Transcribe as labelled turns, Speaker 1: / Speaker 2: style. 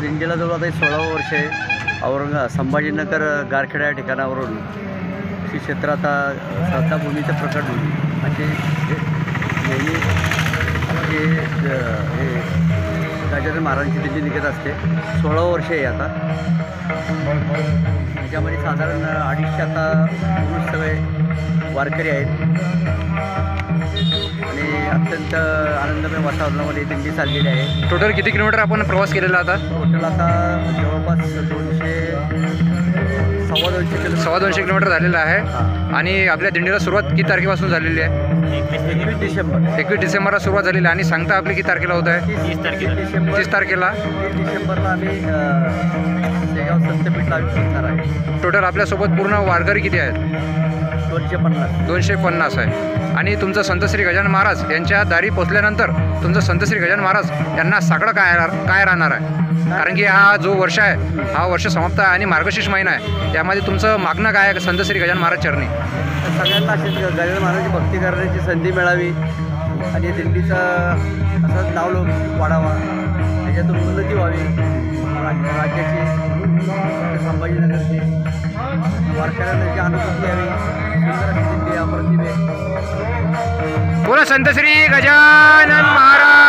Speaker 1: दिंडीला जवळ आता 16 वर्ष आहे। संभाजीनगर गारखेडा या ठिकाणावरून श्री क्षेत्र आता श्रद्धाभूमीचं प्रकट होईल असे नेहमी हे गजानन महाराजांची दिंडी निघत असते। 16 वर्ष आहे आता। त्याच्यामध्ये साधारण 250 आता पुरुष सगळे वारकरी आहेत आणि अत्यंत आनंदमय वातावरणामध्ये दिंडी चाललेली आहे।
Speaker 2: टोटल किती किलोमीटर आपण प्रवास केलेला आता?
Speaker 1: टोटल आता जवळपास
Speaker 2: 200 किलोमीटर झालेला आहे। आणि आपल्या दिंडीला सुरुवात किती तारखेपासून झालेली आहे?
Speaker 1: 21 डिसेंबर।
Speaker 2: 21 डिसेंबरला सुरुवात झालेली आहे। आणि सांगता आपली किती तारखेला होत आहे? 30 तारखेला।
Speaker 1: 30 डिसेंबरला आम्ही शेगाव संतपीठला पोहोचणार आहे।
Speaker 2: टोटल आपल्यासोबत पूर्ण वारकरी किती आहेत? 250 आहे। आणि तुमचं संत श्री गजानन महाराज यांच्या दारी पोचल्यानंतर तुमचं संत श्री गजानन महाराज यांना साकडं काय राहणार आहे? कारण की हा जो वर्ष आहे हा वर्ष समाप्त आहे आणि मार्गशीर्ष महिना आहे, त्यामध्ये तुमचं मागणं काय आहे संत श्री गजानन महाराज चरणी?
Speaker 1: सगळ्यांना अशीच गजानन महाराजांची भक्ती करण्याची संधी मिळावी आणि दिंडीचं असंच नाव वाढावा, त्याच्यातून उन्नती व्हावी राज्याची, संभाजीनगरची, वारकऱ्यांना जी अनुभूती यावी, सुंदर अशी दिंडी अप्रतिम आहे।
Speaker 2: बोला संत श्री गजानन महाराज।